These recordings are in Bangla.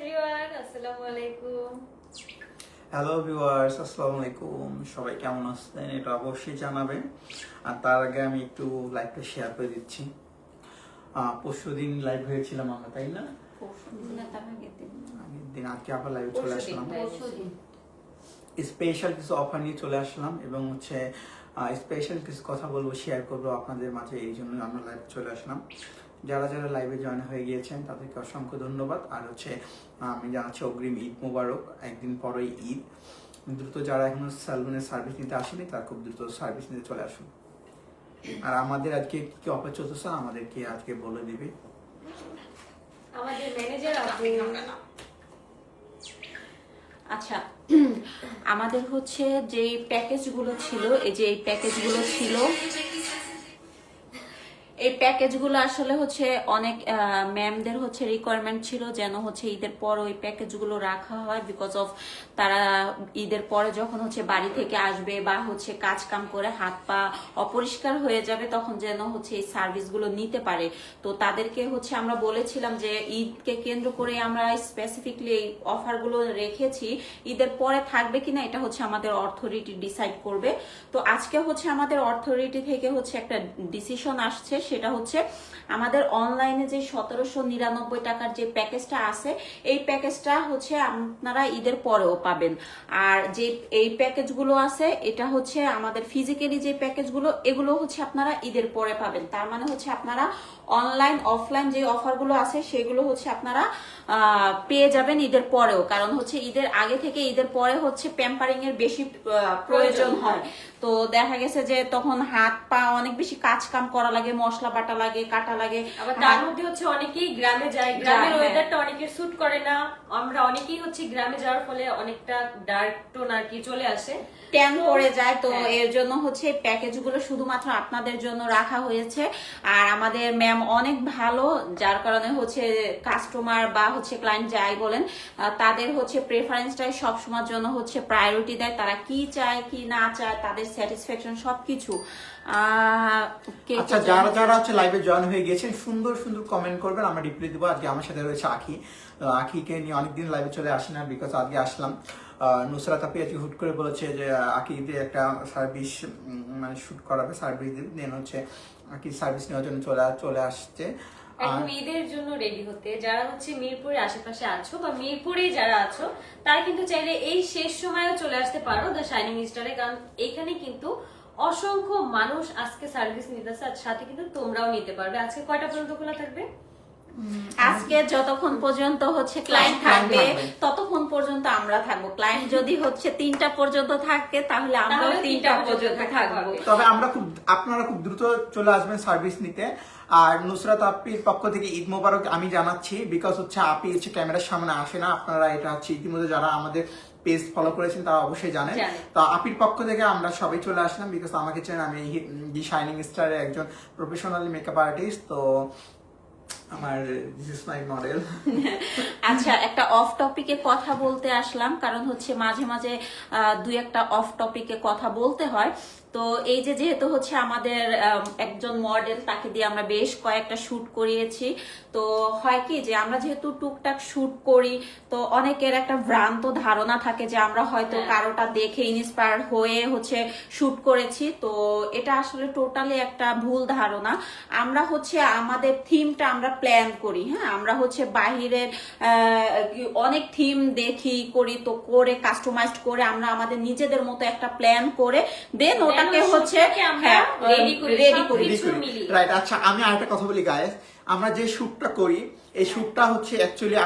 এভরিওয়ান, আসসালামু আলাইকুম। হ্যালো ভিউয়ার্স, আসসালামু আলাইকুম। সবাই কেমন আছেন এটা অবশ্যই জানাবেন। আর তার আগে আমি একটু লাইভটা শেয়ার করে দিচ্ছি। পরশুদিন লাইভ হয়েছিলাম আমরা, তাই না? আগের দিন আজকে আবার লাইভে চলে আসলাম। স্পেশাল কিছু অফার নিয়ে চলে আসলাম এবং হচ্ছে স্পেশাল কিছু কথা বলবো, শেয়ার করবো আপনাদের মাঝে, এই জন্য আমরা লাইভে চলে আসলাম। যারা যারা লাইভে জয়েন হয়ে গিয়েছেন তাদেরকে অসংখ্য ধন্যবাদ। আর হচ্ছে আমি জানাচ্ছি অগ্রিম ঈদ মোবারক। একদিন পরেই ঈদ। দ্রুত যারা এখনো সেলুনের সার্ভিস নিতে আসেনি তারা খুব দ্রুত সার্ভিস নিতে চলে আসুন। আর আমাদের আজকে কি অফার চলতেছে আমাদেরকে আজকে বলে দিবে আমাদের ম্যানেজার আপনি। আচ্ছা, আমাদের হচ্ছে যে প্যাকেজগুলো ছিল, এই যে এই প্যাকেজগুলো ছিল, এই প্যাকেজগুলো আসলে হচ্ছে অনেক ম্যামদের হচ্ছে রিকোয়ারমেন্ট ছিল যেন হচ্ছে ঈদের পর ওই প্যাকেজগুলো রাখা হয়, বিকজ অফ তারা ঈদের পরে যখন হচ্ছে বাড়ি থেকে আসবে বা হচ্ছে কাজ কাম করে হাত পা অপরিষ্কার হয়ে যাবে তখন যেন হচ্ছে এই সার্ভিসগুলো নিতে পারে। তো তাদেরকে হচ্ছে আমরা বলেছিলাম যে ঈদকে কেন্দ্র করে আমরা স্পেসিফিকলি এই অফারগুলো রেখেছি, ঈদের পরে থাকবে কিনা এটা হচ্ছে আমাদের অথরিটি ডিসাইড করবে। তো আজকে হচ্ছে আমাদের অথরিটি থেকে হচ্ছে একটা ডিসিশন আসছে, সেটা হচ্ছে আমাদের অনলাইনে যে 1799 টাকার যে প্যাকেজটা আছে এই প্যাকেজটা হচ্ছে আপনারা ঈদের পরেও পাবেন। আর যে এই প্যাকেজগুলো আছে এটা হচ্ছে আমাদের ফিজিক্যালি যে প্যাকেজগুলো, এগুলো হচ্ছে আপনারা ঈদের পরে পাবেন। তার মানে হচ্ছে আপনারা অনলাইন অফলাইন যে অফারগুলো আছে সেগুলো হচ্ছে আপনারা পেয়ে যাবেন ঈদের পরেও। কারণ হচ্ছে ঈদের আগে থেকে ঈদের পরে হচ্ছে প্যাম্পারিং এর বেশি প্রয়োজন হয়। তো দেখা গেছে যে তখন হাত পা অনেক বেশি কাজ কাম করা লাগে, মশলা বাটা লাগে, কাটা লাগে। আবার তার মধ্যে হচ্ছে অনেকেই গ্রামে যায়, গ্রামের ওয়েদারটা অনেকের স্যুট করে না। আমরা অনেকেই হচ্ছে গ্রামে যাওয়ার ফলে অনেকটা ডার্ক টোন আর কি চলে আসে, ট্যান পড়ে যায়। তো এর জন্য হচ্ছে প্যাকেজগুলো শুধুমাত্র আপনাদের জন্য রাখা হয়েছে। আর আমাদের ম্যাম অনেক ভালো, যার কারণে হচ্ছে কাস্টমার বা হচ্ছে ক্লায়েন্ট যাই বলেন তাদের হচ্ছে প্রেফারেন্সটাই সবসময়ের জন্য হচ্ছে প্রায়োরিটি দেয়। তারা কি চায় কি না চায় তাদের স্যাটিসফ্যাকশন সবকিছু। আচ্ছা, যারা যারা হচ্ছে লাইভে জয়েন হয়ে গিয়েছেন সুন্দর সুন্দর কমেন্ট করবেন, আমরা রিপ্লাই দেবো। আজকে আমার সাথে রয়েছে আখি। আখিকে নিয়ে অনেকদিন লাইভে চলে আসি না, বিকজ আজকে আসলাম। নুসরাত আপি আজকে হুট করে বলেছে যে আকিতে একটা সার্ভিস মানে শুট করাবে, সার্ভিস দেন হচ্ছে আকি সার্ভিস নেওয়ার জন্য চলে আসছে। এখন ঈদের জন্য রেডি হতে যারা হচ্ছে মিরপুরের আশেপাশে আছো বা মিরপুরেই যারা আছো তারা কিন্তু চাইলে এই শেষ সময়েও চলে আসতে পারো দ্য শাইনিং স্টারে, কারণ এখানে কিন্তু অসংখ্য মানুষ আজকে সার্ভিস নিতেছে, আর সাথে কিন্তু তোমরাও নিতে পারবে। আজকে কয়টা পর্যন্ত খোলা থাকবে? আজকে যতক্ষণ পর্যন্ত হচ্ছে ক্লায়েন্ট থাকবে ততক্ষণ পর্যন্ত আমরা থাকবো। ক্লায়েন্ট যদি হচ্ছে 3টা পর্যন্ত থাকে তাহলে আমরাও 3টা পর্যন্ত থাকবো। তবে আপনারা খুব দ্রুত চলে আসবেন সার্ভিস নিতে। আর নুসরাত আপির পক্ষ থেকে ঈদ মোবারক আমি জানাচ্ছি, বিকজ হচ্ছে আপি হচ্ছে ক্যামেরার সামনে আসে না। আপনারা এটা হচ্ছে ইতিমধ্যে যারা আমাদের পেজ ফলো করেছেন তারা অবশ্যই জানেন। তো আপির পক্ষ থেকে আমরা সবাই চলে আসলাম, বিকজ আমাকে চেন, আমি দি শাইনিং স্টারের একজন প্রফেশনাল মেকআপ আর্টিস্ট। তো আমার দিস ইজ মাই মডেল। আচ্ছা, একটা অফ টপিকে কথা বলতে আসলাম, কারণ হচ্ছে মাঝে মাঝে দুই একটা অফ টপিকে কথা বলতে হয়। তো এই যে যেহেতু হচ্ছে আমাদের একজন মডেল, তাকে দিয়ে আমরা বেশ কয়েকটা শুট করিয়েছি। তো হয় কি যে আমরা যেহেতু টুকটাক শুট করি তো অনেকের একটা ভ্রান্ত ধারণা থাকে যে আমরা হয়তো কারোটা দেখে ইন্সপায়ার হয়ে হচ্ছে শুট করেছি। তো এটা আসলে টোটালি একটা ভুল ধারণা। আমরা হচ্ছে আমাদের থিমটা আমরা প্ল্যান করি, হ্যাঁ, আমরা হচ্ছে বাহিরের অনেক থিম দেখি করি, তো করে কাস্টমাইজড করে আমরা আমাদের নিজেদের মতো একটা প্ল্যান করে দেন ওটাকে হচ্ছে রেডি করি। রাইট। আচ্ছা, আমি আরেকটা কথা বলি গাইস, আমরা যে শুটটা করি এই শুটটা হচ্ছে অ্যাকচুয়ালি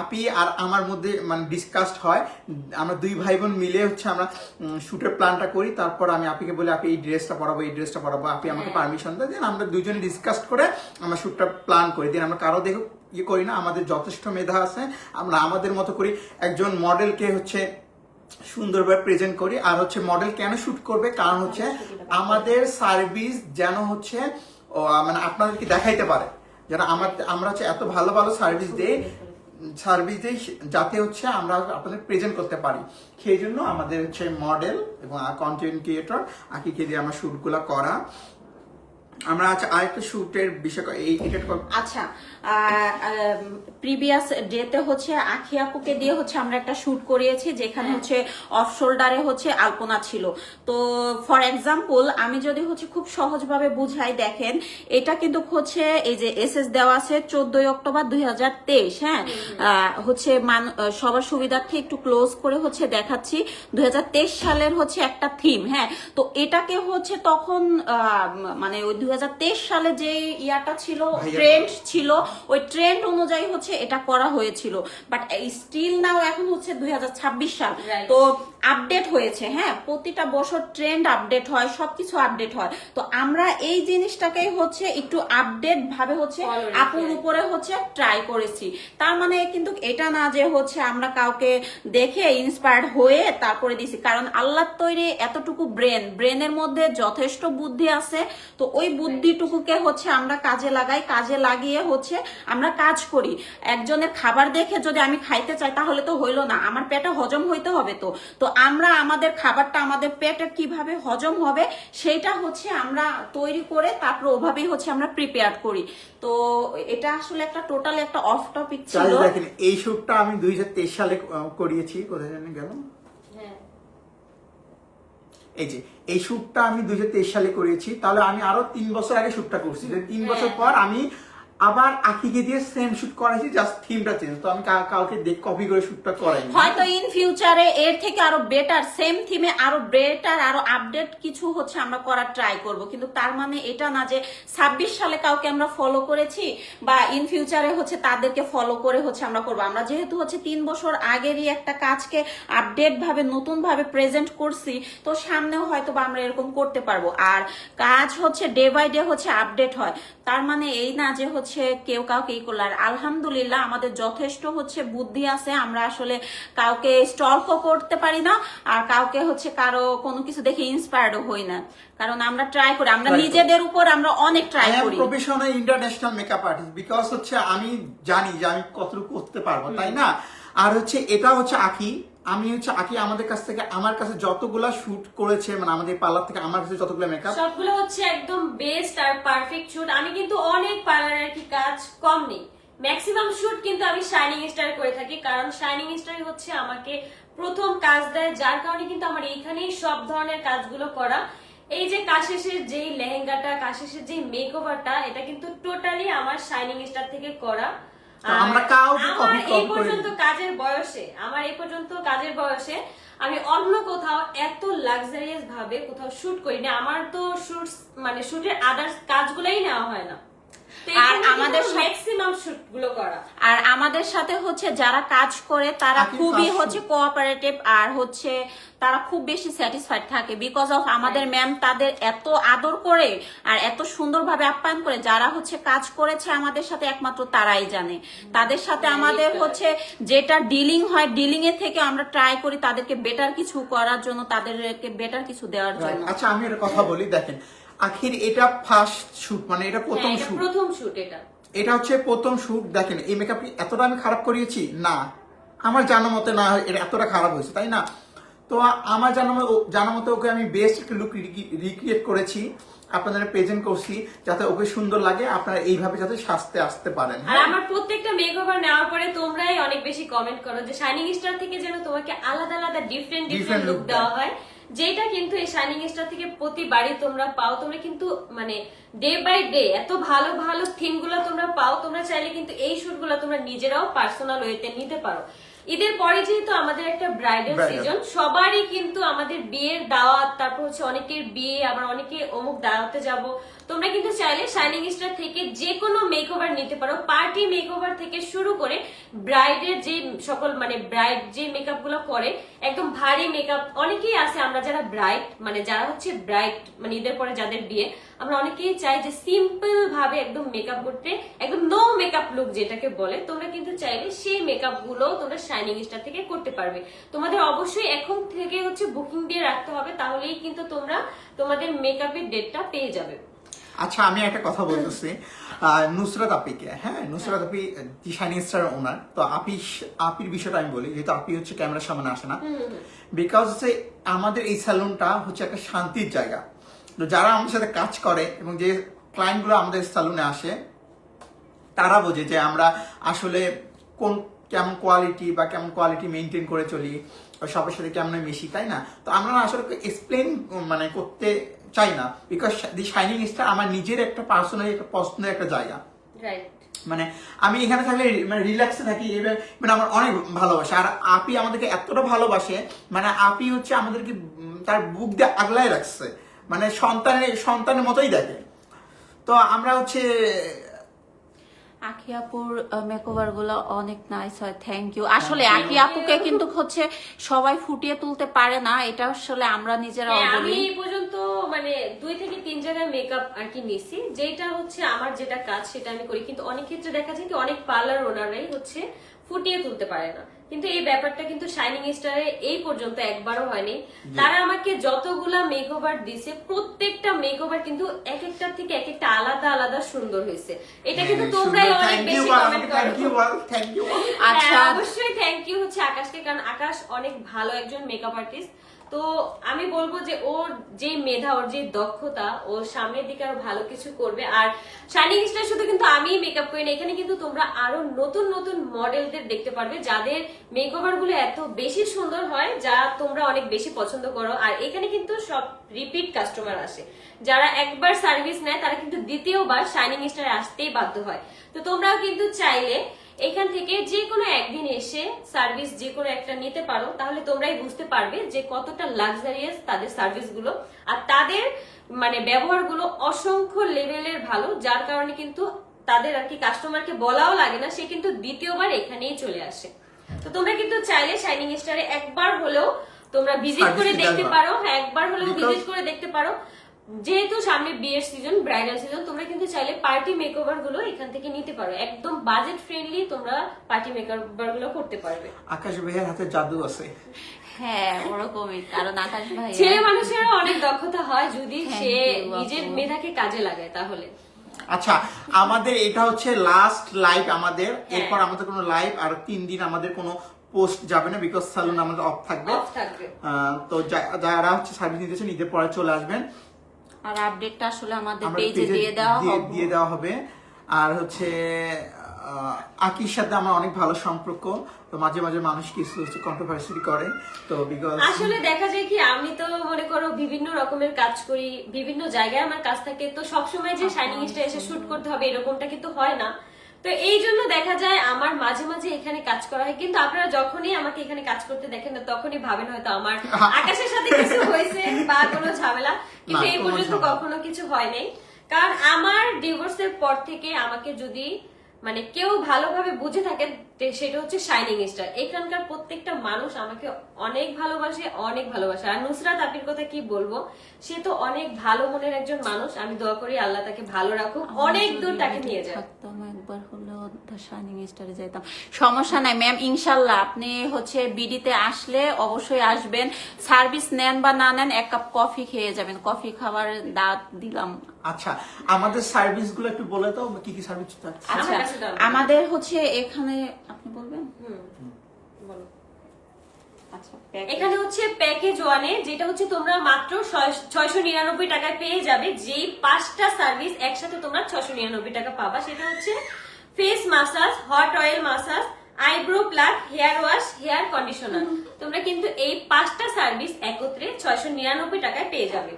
আপি আর আমার মধ্যে মানে ডিসকাসড হয়। আমরা দুই ভাই বোন মিলে হচ্ছে আমরা শুটের প্ল্যানটা করি। তারপর আমি আপিকে বলি আপি এই ড্রেসটা পরাবো, এই ড্রেসটা পরাবো, আপি আমাকে পারমিশন দেয়। দেন আমরা দুইজনে ডিসকাস করে আমরা শুটটা প্ল্যান করি। দেন আমরা কারো দেখে ইয়ে করি না, আমাদের যথেষ্ট মেধা আছে, আমরা আমাদের মতো করি। একজন মডেলকে হচ্ছে সুন্দরভাবে প্রেজেন্ট করি। আর হচ্ছে মডেল কেন শুট করবে, কারণ হচ্ছে আমাদের সার্ভিস যেন হচ্ছে মানে আপনাদেরকে দেখাইতে পারে, যেন আমরা হচ্ছে এত ভালো ভালো সার্ভিস দেই যাতে হচ্ছে আমরা আপনাদের প্রেজেন্ট করতে পারি। সেই জন্য আমাদের হচ্ছে মডেল এবং কন্টেন্ট ক্রিয়েটর আকিকে দিয়ে আমরা শুটগুলো করা। আমরা আরেকটা শুটের বিষয় আচ্ছা, প্রিভিয়াস ডেতে হচ্ছে আখি আপুকে দিয়ে হচ্ছে আমরা একটা শুট করিয়েছি, যেখানে হচ্ছে অফ শোল্ডারে হচ্ছে আলপনা ছিল। তো ফর এক্সাম্পল আমি যদি হচ্ছে খুব সহজভাবে বুঝাই, দেখেন এটা কিন্তু হচ্ছে এই যে এসএস দেওয়া আছে 14 অক্টোবর 2023। হ্যাঁ, হচ্ছে সবার সুবিধার্থে একটু ক্লোজ করে হচ্ছে দেখাচ্ছি 2023 সালের হচ্ছে একটা থিম। হ্যাঁ, তো এটাকে হচ্ছে তখন মানে ওই 2023 সালে যে ইয়াটা ছিল, ট্রেন্ড ছিল, ওই ট্রেন্ড অনুযায়ী হচ্ছে এটা করা হয়েছিল। বাট স্টিল নাও এখন হচ্ছে 2026 সাল, তো আপডেট হয়েছে। হ্যাঁ, প্রতিটা বছর ট্রেন্ড আপডেট হয়, সবকিছু আপডেট হয়। তো আমরা এই জিনিসটাকেই হচ্ছে একটু আপডেট ভাবে হচ্ছে আপুর উপরে হচ্ছে ট্রাই করেছি। তার মানে কিন্তু এটা না যে হচ্ছে আমরা কাউকে দেখে ইন্সপায়ার্ড হয়ে তারপরে দিছি, কারণ আল্লাহর তৈরি এতটুকু ব্রেনের মধ্যে যথেষ্ট বুদ্ধি আছে। তো ওই বুদ্ধিটুকুকে হচ্ছে আমরা কাজে লাগাই, কাজে লাগিয়ে হচ্ছে আমরা কাজ করি। একজনের খাবার দেখে যদি আমি খাইতে চাই তাহলে তো হইলো না, আমার পেটে হজম হইতে হবে। তো আমরা আমাদের খাবারটা আমাদের পেটে কিভাবে হজম হবে সেইটা হচ্ছে আমরা তৈরি করে তারপর ওভাবেই হচ্ছে আমরা প্রিপেয়ার করি। তো এটা আসলে একটা টোটাল একটা অফ টপিক ছিল। দেখেন এই শুটটা আমি 2023 সালে করিয়েছি, কোথায় জানেন গেল, এই যে এই শুটটা আমি 2023 সালে করিয়েছি। তাহলে আমি আরো 3 বছর আগে শুটটা করছি, 3 বছর পর আমি আবার আখিকে দিয়ে সেম শুট করাইছি, জাস্ট থিমটা চেঞ্জ। তো আমি কাউকে কপি করে শুটটা করাইনি। হয়তো ইন ফিউচারে এর থেকে আরো বেটার, সেম থিমে আরো বেটার, আরো আপডেট কিছু হচ্ছে আমরা করার ট্রাই করব। কিন্তু তার মানে এটা না যে 26 সালে কাউকে আমরা ফলো করেছি বা ইন ফিউচারে হচ্ছে তাদেরকে ফলো করে হচ্ছে আমরা করব। আমরা যেহেতু হচ্ছে 3 বছর আগেরই একটা কাজকে আপডেট ভাবে নতুন ভাবে প্রেজেন্ট করছি, তো সামনেও হয়তো বা আমরা এরকম করতে পারবো। আর কাজ হচ্ছে ডে বাই ডে হচ্ছে আপডেট হয়, তার মানে এই না যে হচ্ছে কেউ কাউকে ই করলো। আর আলহামদুলিল্লাহ আমাদের যথেষ্ট হচ্ছে বুদ্ধি আছে, আমরা আসলে কাউকে স্টলকও করতে পারি না, আর কাউকে হচ্ছে কারো কোনো কিছু দেখে ইন্সপায়ার্ডও হই না, কারণ আমরা ট্রাই করি, আমরা নিজেদের উপর আমরা অনেক ট্রাই করি। Professional international makeup artist, because হচ্ছে আমি জানি যে আমি কতটুকু করতে পারবো, তাই না? আর হচ্ছে এটা হচ্ছে আখি, আমি হচ্ছে আখি আমাদের কাছ থেকে, আমার কাছে যতগুলা শুট করেছে, মানে আমাদের পার্লার থেকে আমার কাছে যতগুলো মেকআপ, সবগুলো হচ্ছে একদম বেস্ট আর পারফেক্ট শুট। আমি কিন্তু অনেক পার্লারের কি কাজ কম নেই, ম্যাক্সিমাম শুট কিন্তু আমি শাইনিং স্টার করে থাকি, কারণ শাইনিং স্টার হচ্ছে আমাকে প্রথম কাজ দেয়, যার কারণে কিন্তু আমার এইখানেই সব ধরনের কাজগুলো করা। এই যে কাশেশের যেই লেহেঙ্গাটা, কাশেশের যে মেকওভারটা, এটা কিন্তু টোটালি আমার শাইনিং স্টার থেকে করা। আমরা কাউকে কপি এই পর্যন্ত কাজের বয়সে আমি অন্য কোথাও এত লাক্সারিয়াস ভাবে কোথাও শুট করি না। আমার তো শুটের আদার্স কাজগুলোই নেওয়া হয় না, আর আমাদের ম্যাক্সিমাম শুট গুলো করা। আর আমাদের সাথে হচ্ছে যারা কাজ করে তারা খুবই হচ্ছে কোঅপারেটিভ, আর হচ্ছে তারা খুব বেশি স্যাটিসফাইড থাকে, বিকজ অফ আমাদের ম্যাম তাদের এত আদর করে আর এত সুন্দরভাবে আপ্যায়ন করে। যারা হচ্ছে কাজ করেছে আমাদের সাথে একমাত্র তারাই জানে। তাদের সাথে আমাদের হচ্ছে যেটা ডিলিং হয়, ডিলিং এর থেকে আমরা ট্রাই করি তাদেরকে বেটার কিছু করার জন্য, তাদেরকে বেটার কিছু দেওয়ার জন্য। আচ্ছা আমি একটা কথা বলি, দেখেন আখির এটা ফার্স্ট শুট, মানে এটা প্রথম শুট, এটা হচ্ছে প্রথম শুট। দেখেন এই মেকআপ এতটা আমি খারাপ করিয়েছি না, আমার জানা মতে না এটা এতটা খারাপ হয়েছে, তাই না? তো আমার জানা মতে ওকে আমি বেস্ট একটা লুক রিক্রিয়েট করেছি, আপনাদের প্রেজেন্ট করছি, যাতে ওকে সুন্দর লাগে, আপনারা এইভাবে যাতে সাজতে আসতে পারেন। আর আমার প্রত্যেকটা মেকওভার নেওয়ার পরে তোমরাই অনেক বেশি কমেন্ট করো যে শাইনিং স্টার থেকে যেন তোমাকে আলাদা আলাদা ডিফারেন্ট লুক দেওয়া হয়, যেটা কিন্তু এই শাইনিং স্টার থেকে প্রতিবারই তোমরা পাও। তোমরা কিন্তু মানে ডে বাই ডে এত ভালো ভালো থিম গুলো তোমরা পাও। তোমরা চাইলে কিন্তু এই শুট গুলো তোমরা নিজেরাও পার্সোনাল ওয়েতে নিতে পারো। ঈদের পরে যেহেতু আমাদের একটা ব্রাইডাল সিজন, সবারই কিন্তু আমাদের বিয়ের দাওয়াত, তারপর হচ্ছে অনেকের বিয়ে, আবার অনেকে অমুক দাওয়াতে যাব। তোমরা কিন্তু চাইলে শাইনিং স্টার থেকে যে কোনো মেকওভার নিতে পারো, পার্টি মেকওভার থেকে শুরু করে ব্রাইডের যে সকল মানে ব্রাইড যে মেকআপ গুলো করে, একদম ভারী মেকআপ। অনেকেই আছে আমরা যারা ব্রাইড মানে যারা হচ্ছে ব্রাইড মানে ঈদের পরে যাদের বিয়ে, আমরা অনেকেই চাই যে সিম্পল ভাবে একদম মেকআপ করতে, একদম নো মেকআপ লুক যেটাকে বলে। তোমরা কিন্তু চাইলে সেই মেকআপ গুলো তোমরা শাইনিং স্টার থেকে করতে পারবে। তোমাদের অবশ্যই এখন থেকে হচ্ছে বুকিং দিয়ে রাখতে হবে, তাহলেই কিন্তু তোমরা তোমাদের মেকআপের ডেটটা পেয়ে যাবে। আচ্ছা আমি একটা কথা বলতেছি নুসরাত আপিকে, হ্যাঁ নুসরাত আপি শাইনিং স্টার ওনার, তো আপির বিষয়টা আমি বলি, যেহেতু আপি হচ্ছে ক্যামেরার সামনে আসে না, বিকজ হচ্ছে আমাদের এই স্যালুনটা হচ্ছে একটা শান্তির জায়গা। তো যারা আমাদের সাথে কাজ করে এবং যে ক্লায়েন্ট গুলো আমাদের স্যালুনে আসে, তারা বোঝে যে আমরা আসলে কেমন কোয়ালিটি বা কেমন কোয়ালিটি মেনটেন করে চলি, সবার সাথে কেমন মিশি, তাই না? তো আমরা আসলে এক্সপ্লেন মানে করতে চাই না, বিকজ দি শাইনিং স্টার আমার নিজের একটা পার্সোনালি একটা পছন্দের একটা জায়গা। রাইট। মানে আমি এখানে থাকলে মানে রিল্যাক্সে থাকি, মানে আমার অনেক ভালোবাসে। আর আপি আমাদেরকে এতটা ভালোবাসে, মানে আপি হচ্ছে আমাদেরকে তার বুক দিয়ে আগলায় রাখছে, মানে সন্তানের মতোই দেখে। তো আমরা হচ্ছে আখি আপুর মেকওভার গুলো অনেক নাইস হয়, থ্যাংক ইউ। আসলে আখি আপুকে কিন্তু হচ্ছে সবাই ফুটিয়ে তুলতে পারে না, এটা আসলে আমরা নিজেরা আমি বলি। এই পর্যন্ত মানে 2 থেকে 3 জায়গায় মেকআপ আর কি নিছি, যেটা হচ্ছে আমার যেটা কাজ সেটা আমি করি, কিন্তু অনেক ক্ষেত্রে দেখা যায় কি অনেক পার্লার ওনারাই হচ্ছে ফুটিয়ে তুলতে পারে না, কিন্তু এই ব্যাপারটা কিন্তু শাইনিং স্টারে এই পর্যন্ত একবারও হয়নি। তারা আমাকে যতগুলা মেকওভার দিছে প্রত্যেকটা মেকওভার কিন্তু এক একটার থেকে এক একটা আলাদা আলাদা সুন্দর হয়েছে। এটা কিন্তু তোমরাই অনেক বেশি কমেন্ট করো। Thank you. আচ্ছা, অবশ্যই থ্যাংক ইউ হচ্ছে আকাশকে, কারণ আকাশ অনেক ভালো একজন মেকআপ আর্টিস্ট। তো আমি বলবো যে ওর যে মেধা, ওর যে দক্ষতা, ও সামনের দিকে আরো ভালো কিছু করবে। আর শাইনিং স্টার শুধু কিন্তু আমি মেকআপ করি না, এখানে কিন্তু তোমরা আরো নতুন নতুন মডেলদের দেখতে পারবে যাদের মেকওভার গুলো এত বেশি সুন্দর হয়, যা তোমরা অনেক বেশি পছন্দ করো। আর এখানে কিন্তু সব রিপিট কাস্টমার আসে, যারা একবার সার্ভিস নেয় তারা কিন্তু দ্বিতীয়বার শাইনিং স্টারে আসতেই বাধ্য হয়। তো তোমরাও কিন্তু চাইলে এখান থেকে যে কোনো একদিন এসে সার্ভিস যে কোনো একটা নিতে পারো, তাহলে তোমরাই বুঝতে পারবে যে কতটা লাক্সারিয়াস তাদের সার্ভিস গুলো, আর তাদের মানে ব্যবহার গুলো অসংখ্য লেভেলের ভালো, যার কারণে কিন্তু তাদের আর কি কাস্টমারকে বলাও লাগে না, সে কিন্তু দ্বিতীয়বার এখানেই চলে আসে। তো তোমরা কিন্তু চাইলে শাইনিং স্টারে একবার হলেও তোমরা ভিজিট করে দেখতে পারো। হ্যাঁ, একবার হলেও ভিজিট করে দেখতে পারো। যেহেতু সামনে বিয়ের সিজন, ব্রাইডাল সিজন, তোমরা কিন্তু চাইলে পার্টি মেকওভার গুলো এখান থেকে নিতে পারো। একদম বাজেট ফ্রেন্ডলি তোমরা পার্টি মেকওভার গুলো করতে পারবে। আকাশ ভাইয়ের হাতে জাদু আছে। হ্যাঁ, ওরকমই, কারণ আকাশ ভাই ছেলে মানুষেরও অনেক দক্ষতা হয় যদি সে নিজের মেধাকে কাজে লাগায় তাহলে। আচ্ছা, আমাদের এটা হচ্ছে লাস্ট লাইভ আমাদের, এরপর আমাদের কোনো লাইভ আর 3 দিন আমাদের কোনো পোস্ট যাবে না, বিকজ সালুন আমাদের অফ থাকবে। তো যারা হচ্ছে সার্ভিস নিতেছে ঈদের পরে চলে আসবেন, আর আপডেটটা আসলে আমাদের পেজে দিয়ে দেওয়া হবে। আর হচ্ছে আকির সাথে আমার অনেক ভালো সম্পর্ক, তো মাঝে মাঝে মানুষ কিছু কন্ট্রোভার্সি করে, তো বিকজ আসলে দেখা যায় কি আমি তো মনে করো বিভিন্ন রকমের কাজ করি, বিভিন্ন জায়গায় আমার কাজ থাকে, তো সবসময় যে শাইনিং স্টার এসে শুট করতে হবে এরকমটা কিন্তু হয় না। তো এই জন্য দেখা যায় আমার মাঝে মাঝে এখানে কাজ করা হয়, কিন্তু আপনারা যখনই আমাকে এখানে কাজ করতে দেখেন না তখনই ভাবেন হয়তো আমার আকাশের সাথে কিছু হয়েছে বা কোনো ঝামেলা, কিন্তু এই পর্যন্ত কখনো কিছু হয় নাই। কারণ আমার ডিভোর্সের পর থেকে আমাকে যদি মানে কেউ ভালোভাবে বুঝে থাকেন সেটা হচ্ছে শাইনিং স্টার। এখানকার প্রত্যেকটা মানুষ আমাকে অনেক ভালোবাসে, অনেক ভালোবাসে। আর নুসরাত আপির কথা কি বলবো, সে তো অনেক ভালো মনের একজন মানুষ। আমি দোয়া করি আল্লাহ তাকে ভালো রাখুক, অনেক দূর তাকে নিয়ে যায়। একবার হলেও শাইনিং স্টারে যেতাম, সমস্যা নাই ম্যাম, ইনশাল্লাহ আপনি হচ্ছে বিডিতে আসলে অবশ্যই আসবেন। সার্ভিস নেন বা না নেন, 1 কাপ কফি খেয়ে যাবেন, কফি খাবার দাওয়াত দিলাম। আচ্ছা, আমাদের সার্ভিস গুলো একটু বলে দাও, কি কি সার্ভিস থাকছে? আচ্ছা, আমাদের হচ্ছে এখানে আপনি বলবেন। বলো। আচ্ছা, এখানে হচ্ছে প্যাকেজ 1 যেটা হচ্ছে তোমরা মাত্র 699 টাকায় পেয়ে যাবে, যেই 5টা সার্ভিস একসাথে তোমরা 699 টাকা পাবা। সেটা হচ্ছে face massage, hot oil massage, eyebrow pluck, hair wash, hair conditioner. তোমরা কিন্তু এই 5টা সার্ভিস একত্রে 699 টাকায় পেয়ে যাবে।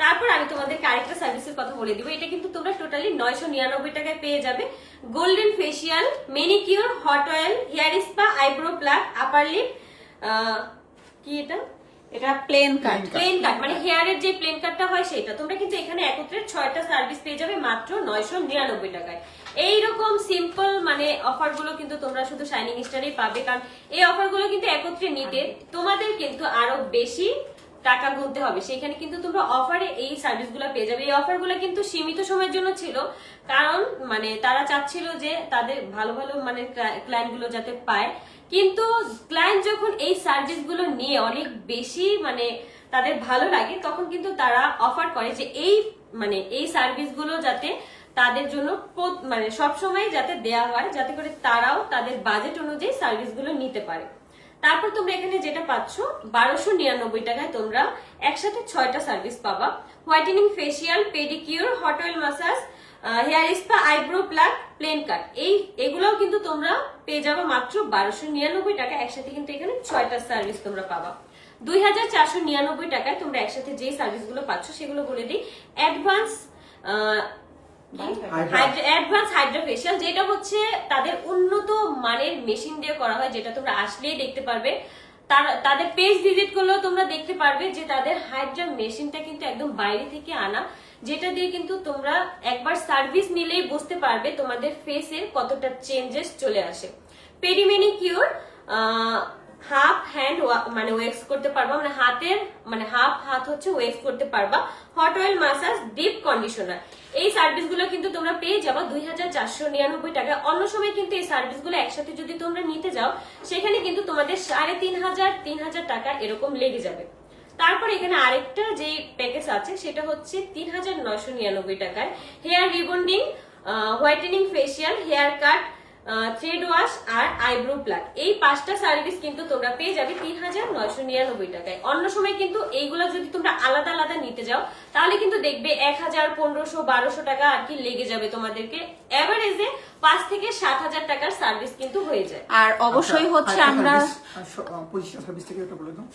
তারপর আমি তোমাদেরকে আরেকটা সার্ভিসের কথা বলে দিব, এটা কিন্তু তোমরা টোটালি 999 টাকায় পেয়ে যাবে। Golden facial, manicure, hot oil, hair spa, eyebrow pluck, upper lip, কি এটা প্লেন কাট মানে হেয়ারের যে প্লেন কাটটা হয় সেটা। তোমরা কিন্তু এখানে একত্রে 6টা সার্ভিস পেয়ে যাবে মাত্র 999 টাকায়। এইরকম সিম্পল মানে অফার গুলো কিন্তু তোমরা শুধু শাইনিং স্টারেই পাবে, কারণ এই অফার গুলো কিন্তু একত্রে নিতে তোমাদের কিন্তু আরো বেশি টাকা গুনতে হবে। সেখানে কিন্তু তোমরা অফারে এই সার্ভিস গুলো পেয়ে যাবে। এই অফার গুলো কিন্তু সীমিত সময়ের জন্য ছিল, কারণ মানে তারা চাচ্ছিল যে তাদের ভালো ভালো মানে ক্লায়েন্ট গুলো যাতে পায়। কিন্তু ক্লায়েন্ট যখন এই সার্ভিস গুলো নিয়ে অনেক বেশি মানে তাদের ভালো লাগে, তখন কিন্তু তারা অফার করে যে এই সার্ভিস গুলো যাতে তাদের জন্য মানে সবসময় যাতে দেয়া হয়, যাতে করে তারাও তাদের বাজেট অনুযায়ী সার্ভিস গুলো নিতে পারে। তারপর তোমরা এখানে যেটা পাচ্ছ 1299 টাকায় তোমরা একসাথে 6টা সার্ভিস পাবা। Whitening facial, pedicure, hot oil massage, hair spa, eyebrow pluck, plain cut, এগুলোও কিন্তু তোমরা পেয়ে যাবে মাত্র 1299 টাকা। একসাথে কিন্তু এখানে 6টা সার্ভিস তোমরা পাবা। 2499 টাকায় তোমরা একসাথে যে সার্ভিস গুলো পাচ্ছ সেগুলো বলে দিই। অ্যাডভান্স হাইড্রা ফেশিয়াল, যেটা হচ্ছে তাদের উন্নত মানের মেশিন দিয়ে করা হয়, যেটা তোমরা আসলেই দেখতে পারবে। তাদের পেজ ভিজিট করলেও তোমরা দেখতে পারবে যে তাদের হাইড্রা মেশিনটা কিন্তু একদম বাইরে থেকে আনা, যেটা দিয়ে কিন্তু তোমরা একবার সার্ভিস নিলেই বুঝতে পারবে তোমাদের ফেসের কতটা চেঞ্জেস চলে আসে। পেডিমেনিকিউর, হাফ হ্যান্ড মানে ওয়েক্স করতে পারবা, মানে হাফ হাত হচ্ছে ওয়েক্স করতে পারবা। Hot oil massage, deep conditioner, এই সার্ভিসগুলো কিন্তু তোমরা পেয়ে যাবা 2499 টাকা। অন্য সময় কিন্তু এই সার্ভিসগুলো একসাথে যদি তোমরা নিতে যাও সেখানে কিন্তু তোমাদের 3500 টাকা এরকম লেগে যাবে। তারপর এখানে আরেকটা যে প্যাকেজ আছে সেটা হচ্ছে 3999 টাকায় hair rebonding, whitening facial, hair cut, thread wash আর আইব্রো প্লাক, এই 5টা সার্ভিস কিন্তু তোমরা পেয়ে যাবে 3999 টাকায়। অন্য সময় কিন্তু এইগুলো যদি তোমরা আলাদা আলাদা নিতে যাও তাহলে কিন্তু দেখবে 1000, 1500, 1200 টাকা আর কি লেগে যাবে তোমাদেরকে। এভারেজে 5 থেকে 7000 টাকার সার্ভিস কিন্তু হয়ে যায়। আর অবশ্যই হচ্ছে আমরা সার্ভিস থেকে এটা বলে দাও।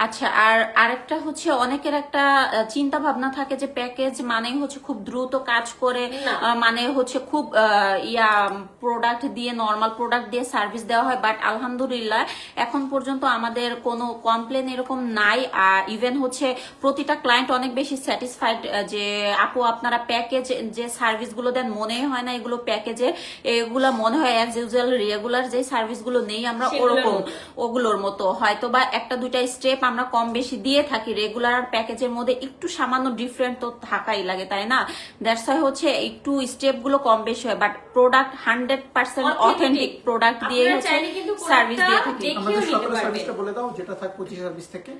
আচ্ছা, আর আরেকটা হচ্ছে অনেকের একটা চিন্তা ভাবনা থাকে যে প্যাকেজ মানে হচ্ছে খুব দ্রুত কাজ করে, মানে হচ্ছে খুব প্রোডাক্ট দিয়ে, নর্মাল প্রোডাক্ট দিয়ে সার্ভিস দেওয়া হয়। বাট আলহামদুলিল্লাহ এখন পর্যন্ত আমাদের কোনো কমপ্লেন এরকম নাই। আর ইভেন হচ্ছে প্রতিটা ক্লায়েন্ট অনেক বেশি স্যাটিসফাইড যে আপু আপনারা প্যাকেজ যে সার্ভিসগুলো দেন মনে হয় না এগুলো প্যাকেজে, এগুলা মনে হয় অ্যাজ ইউজুয়াল রেগুলার যে সার্ভিসগুলো নেই আমরা ওরকম ওগুলোর মতো, হয়তো বা একটা দুইটা স্টেপ আমরা কম বেশি দিয়ে থাকি। রেগুলার প্যাকেজের মধ্যে একটু সামান্য ডিফারেন্ট তো থাকাই লাগে, তাই না? দ্যাটস ওয়াই হচ্ছে একটু স্টেপ গুলো কম বেশি হয়, বাট প্রোডাক্ট 100% অথেন্টিক প্রোডাক্ট দিয়ে হচ্ছে সার্ভিস দিয়ে থাকি। আমাদের সকল সার্ভিসটা বলে দাও যেটা থাক 25 সার্ভিস থেকে।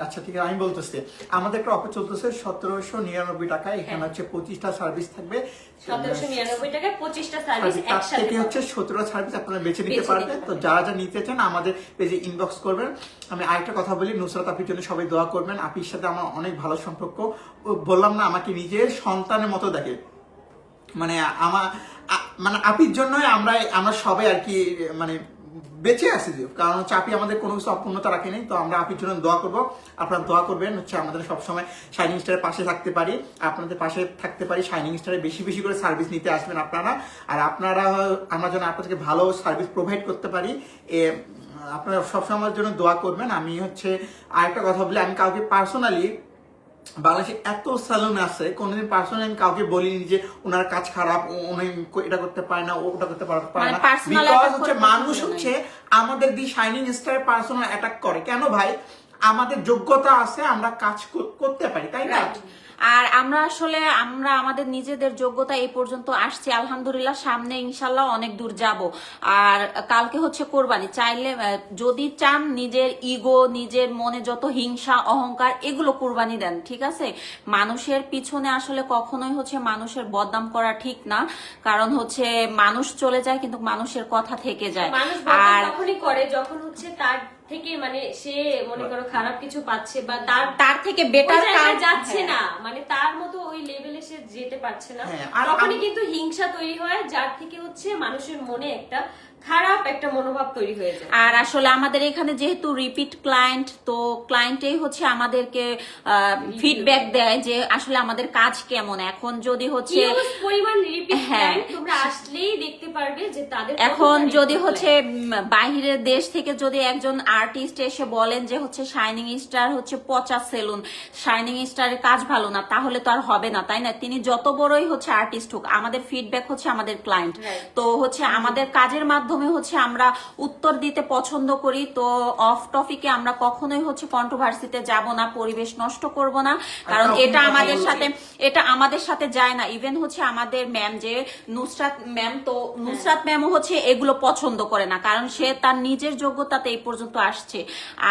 আচ্ছা ঠিক আছে, আমি বলতেছি আমাদের একটা অফার চলতেছে 1799 টাকা। এখানে হচ্ছে 25টা সার্ভিস থাকবে। 1799 টাকায় 25টা সার্ভিস একসাথে থেকে হচ্ছে 17টা সার্ভিস আপনারা বেছে নিতে পারবেন। তো যারা যা নিতে চান আমাদের পেজে ইনবক্স করবেন। আমি আরেকটা কথা বলি, নুসরাত আপির জন্য সবাই দোয়া করবেন। আপির সাথে আমার অনেক ভালো সম্পর্ক, বললাম না আমাকে নিজের সন্তানের মতো দেখে। মানে মানে আপির জন্যই আমরা সবাই আর কি মানে বেঁচে আছি, কারণ হচ্ছে আপি আমাদের কোনো কিছু অপূর্ণতা রাখে নেই। তো আমরা আপির জন্য দোয়া করবো, আপনারা দোয়া করবেন হচ্ছে আমাদের সবসময় শাইনিং স্টারের পাশে থাকতে পারি, আপনাদের পাশে থাকতে পারি। শাইনিং স্টারে বেশি বেশি করে সার্ভিস নিতে আসবেন আপনারা, আর আমরা যেন আপনাদেরকে ভালো সার্ভিস প্রোভাইড করতে পারি। আপনারা সবসময়ের জন্য দোয়া করবেন। আমি হচ্ছে আরেকটা কথা বলি, আমি কাউকে পার্সোনালি, বাংলাদেশে এত স্যালুন আছে, কোনোদিন পার্সোনালি আমি কাউকে বলিনি যে ওনার কাজ খারাপ, উনি এটা করতে পারে না, ওটা করতে পারে না। বিকজ হচ্ছে মানুষ হচ্ছে আমাদের দি শাইনিং স্টারে পার্সোনাল অ্যাটাক করে। কেন ভাই? আমাদের যোগ্যতা আছে, আমরা কাজ করতে পারি, তাই না? আর আমরা আসলে আমাদের নিজেদের যোগ্যতা এই পর্যন্ত আসছি, আলহামদুলিল্লাহ। সামনে ইনশাল্লাহ অনেক দূর যাব। আর কালকে হচ্ছে কোরবানি, চাইলে যদি চান নিজের ইগো, নিজের মনে যত হিংসা অহংকার এগুলো কোরবানি দেন, ঠিক আছে? মানুষের পিছনে আসলে কখনোই হচ্ছে মানুষের বদনাম করা ঠিক না, কারণ হচ্ছে মানুষ চলে যায় কিন্তু মানুষের কথা থেকে যায়। আর তখনই করে যখন হচ্ছে তার থেকে মানে সে মনে করো খারাপ কিছু পাচ্ছে বা তার থেকে বেটার কাজ যাচ্ছে না, মানে তার মতো ওই লেভেলে সে যেতে পারছে না, তখনই কিন্তু হিংসা তৈরি হয়, যার থেকে হচ্ছে মানুষের মনে একটা খারাপ একটা মনোভাব তৈরি হয়ে যায়। আর আসলে আমাদের এখানে যেহেতু রিপিট ক্লায়েন্ট, তো ক্লায়েন্টেই হচ্ছে আমাদেরকে ফিডব্যাক দেয় যে আসলে আমাদের কাজ কেমন। এখন যদি হচ্ছে পরিমাণ রিপিট ক্লায়েন্ট তোমরা আসলেই দেখতে পারবে যে তাদের এখন যদি হচ্ছে বাইরের দেশ থেকে যদি একজন আর্টিস্ট এসে বলেন যে হচ্ছে শাইনিং স্টার হচ্ছে পচা সেলুন, শাইনিং স্টারের কাজ ভালো না, তাহলে তো আর হবে না, তাই না? তিনি যত বড়ই হচ্ছে আর্টিস্ট হোক, আমাদের ফিডব্যাক হচ্ছে আমাদের ক্লায়েন্ট। তো হচ্ছে আমাদের কাজের মাধ্যমে হচ্ছে আমরা উত্তর দিতে পছন্দ করি। তো অফ টপিকে আমরা কখনোই হচ্ছে কন্ট্রোভার্সিতে যাব না, পরিবেশ নষ্ট করব না, কারণ এটা আমাদের সাথে যায় না। ইভেন হচ্ছে আমাদের ম্যাম যে নুসরাত ম্যাম, তো নুসরাত ম্যামও হচ্ছে এগুলো পছন্দ করে না, কারণ সে তার নিজের যোগ্যতাতে এই পর্যন্ত আসছে।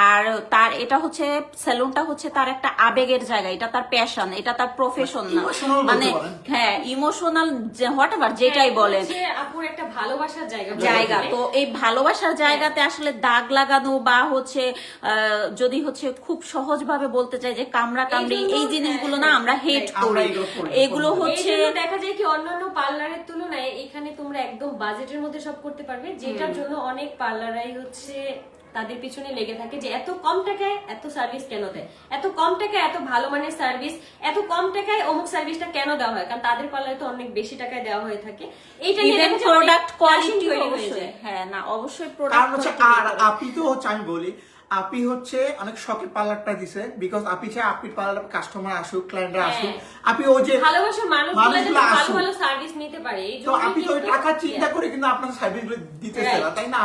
আর তার এটা হচ্ছে সেলুনটা হচ্ছে তার একটা আবেগের জায়গা, এটা তার প্যাশন, এটা তার প্রফেশন না, মানে হ্যাঁ ইমোশনাল হোয়াট এভার যেটাই বলেন, আপুর একটা ভালোবাসার জায়গা। জায়গা, তো এই ভালোবাসার জায়গাতে আসলে দাগ লাগানো বা হচ্ছে যদি হচ্ছে খুব সহজ ভাবে বলতে চাই যে কামড়া কামড়ি এই জিনিসগুলো না আমরা হেট আমরা করি। এগুলো করি। এগুলো হচ্ছে এই জন্য দেখা যায় কি অন্যান্য পার্লারের তুলনায় এখানে তোমরা একদম বাজেটের মধ্যে সব করতে পারবে, যেটার জন্য অনেক পার্লারাই হচ্ছে তাদের পিছনে লেগে থাকে যে এত কম টাকায় এত সার্ভিস কেন দেয়, এত কম টাকায় এত ভালো মানের সার্ভিস, এত কম টাকায় অমুক সার্ভিসটা কেন দেওয়া হয়, কারণ তাদের পার্লারে তো অনেক বেশি টাকায় দেওয়া হয়ে থাকে। এইটা নিয়ে ইভেন দেখা যায় প্রোডাক্ট অনেক কোয়ালিটি clashing তৈরি হয়ে অবশ্যই, যায়। হ্যাঁ না অবশ্যই কারণ হচ্ছে আর প্রোডাক্ট আপি তো হচ্ছে আমি বলি আপি হচ্ছে অনেক শখে পার্লারটা দিছে, বিকজ আপি চাই আপির পার্লার কাস্টমার আসুক, ক্লায়েন্টরা আসুক, আপি ও যে ভালোবাসার মানুষগুলো যাতে মানুষগুলো ভালো আসুক। ভালো সার্ভিস নিতে পারে এই তো জন্য আপনি তো ওই টাকা চিন্তা করে কিন্তু আপনার সার্ভিস গুলো দিতেছে না, Right. তাই না?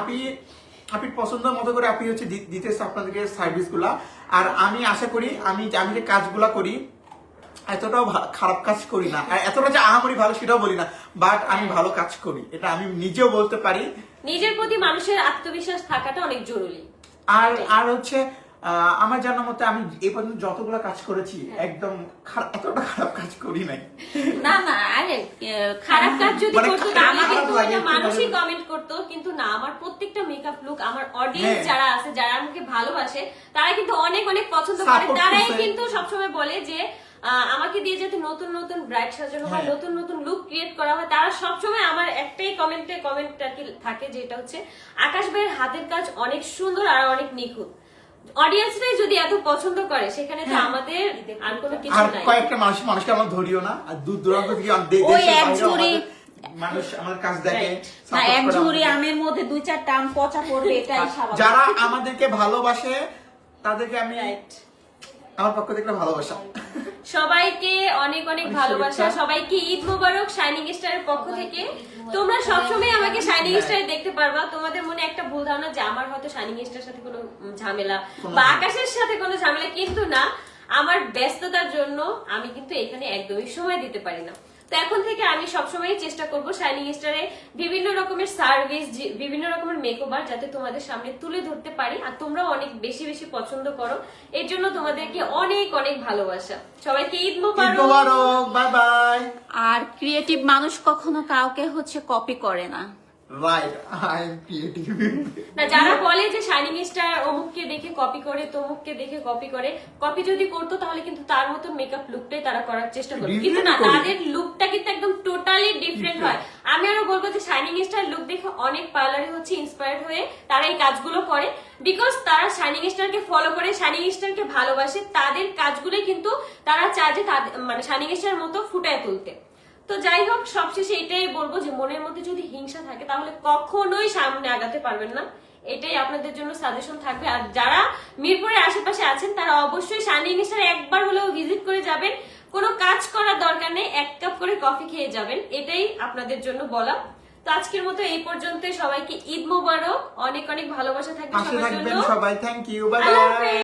আপনি পছন্দ মতো করে আপনি হচ্ছে দিতেছে আপনাদেরকে সার্ভিস গুলা। আর আমি আশা করি আমি যে কাজগুলা করি এতটাও খারাপ কাজ করি না, আর এতটা যে আহামরি ভালো সেটাও বলি না, বাট আমি ভালো কাজ করি, এটা আমি নিজেও বলতে পারি। নিজের প্রতি মানুষের আত্মবিশ্বাস থাকাটা অনেক জরুরি। আর হচ্ছে আমার জানার মতে আমি এই পর্যন্ত যতগুলো কাজ করেছি একদম এতটা খারাপ কাজ করি নাই। না না আরে খারাপ কাজ যদি মানে করতো খারাপ তাহলে কিন্তু লাগে এটা একটু মানুষই ভালো। কমেন্ট করতো, কিন্তু না, আমার প্রত্যেকটা মেকআপ লুক আমার অডিয়েন্স হ্যাঁ। যারা আছে, যারা আমাকে ভালোবাসে, তারা কিন্তু অনেক অনেক পছন্দ করে। Support তারাই করছে। কিন্তু সবসময় বলে যে আমাকে দিয়ে যাতে নতুন নতুন ব্রাইট সাজানো হয়, হ্যাঁ। নতুন নতুন লুক ক্রিয়েট করা হয়। তারা সবসময় আমার একটাই কমেন্ট আর কি থাকে, যে এটা হচ্ছে আকাশ ভাইয়ের হাতের কাজ অনেক সুন্দর আর অনেক নিখুঁত। অডিয়েন্সরাই যদি এত পছন্দ করে, সেখানে তো হ্যাঁ। আমাদের আর কোনো কিছু আর নাই। কয়েকটা মানুষকে আমরা ধরিও না, আর দূর দূরান্ত থেকে ওই দেশের এক বাইরেও ঝুড়ি- আমাদের মানুষ আমার কাজ দেখে, Right. না support এক করে ঝুড়ি আমাদের। আমের মধ্যে দুই চারটা আম পচা পড়বে, এটাই স্বাভাবিক। যারা আমাদেরকে ভালোবাসে তাদেরকে আমি Right. আমার পক্ষ থেকে ভালোবাসা। সবাইকে অনেক অনেক অনেক ভালোবাসা, শুভেচ্ছা। সবাইকে ঈদ মোবারক শাইনিং স্টারের পক্ষ থেকে। তোমরা সবসময় আমাকে শাইনিং স্টারে দেখতে পারবা। তোমাদের মনে একটা ভুল ধারণা যে আমার হয়তো শাইনিং স্টারের সাথে কোনো ঝামেলা বা আকাশের সাথে কোনো ঝামেলা, কিন্তু না, আমার ব্যস্ততার জন্য আমি কিন্তু এখানে একদমই সময় দিতে পারি না। তো এখন থেকে আমি সবসময় চেষ্টা করব শাইনিং স্টারে বিভিন্ন রকমের সার্ভিস, বিভিন্ন রকমের মেকওভার যাতে তোমাদের সামনে তুলে ধরতে পারি, আর তোমরাও অনেক বেশি বেশি পছন্দ করো। এর জন্য তোমাদেরকে অনেক অনেক ভালোবাসা। সবাইকে ঈদ ঈদ মোবারক। মোবারক, বাই বাই। আর ক্রিয়েটিভ মানুষ কখনো কাউকে হচ্ছে কপি করে না। Right, I am creative. না, যারা বলে যে শাইনিং স্টার অমুককে দেখে কপি করে, তমুককে দেখে কপি করে, কপি যদি করতো তাহলে কিন্তু তার মতো মেকআপ লুকটাই তারা করার চেষ্টা করে, কিন্তু না, Different করে। তাদের লুকটা কিন্তু একদম টোটালি ডিফারেন্ট হয়। আমি আরো বলবো যে শাইনিং স্টার লুক দেখে অনেক পার্লারে হচ্ছে ইন্সপায়ার্ড হয়ে তারা এই কাজগুলো করে, বিকজ তারা শাইনিং স্টারকে ফলো করে, শাইনিং স্টারকে ভালোবাসে, তাদের কাজগুলোই কিন্তু তারা চায় যে মানে শাইনিং স্টার মতো ফুটায় তুলতে। তো যাই হোক, সবশেষে এটাই বলবো যে মনের মধ্যে যদি হিংসা থাকে তাহলে কখনোই সামনে আগাতে পারবেন না। এটাই আপনাদের জন্য সাজেশন থাকবে। আর যারা মিরপুরের আশেপাশে আছেন তারা অবশ্যই শাইনিং স্টারে একবার হলেও ভিজিট করে যাবেন। কোনো কাজ করার দরকার নেই, 1 কাপ করে কফি খেয়ে যাবেন, এটাই আপনাদের জন্য বলা। তো আজকের মতো এই পর্যন্তই। সবাইকে ঈদ মোবারক, অনেক অনেক ভালোবাসা থাকবে পাশে সবার থাকবেন জন্য। সবাই, thank you, bye Allah bye. হাফেজ।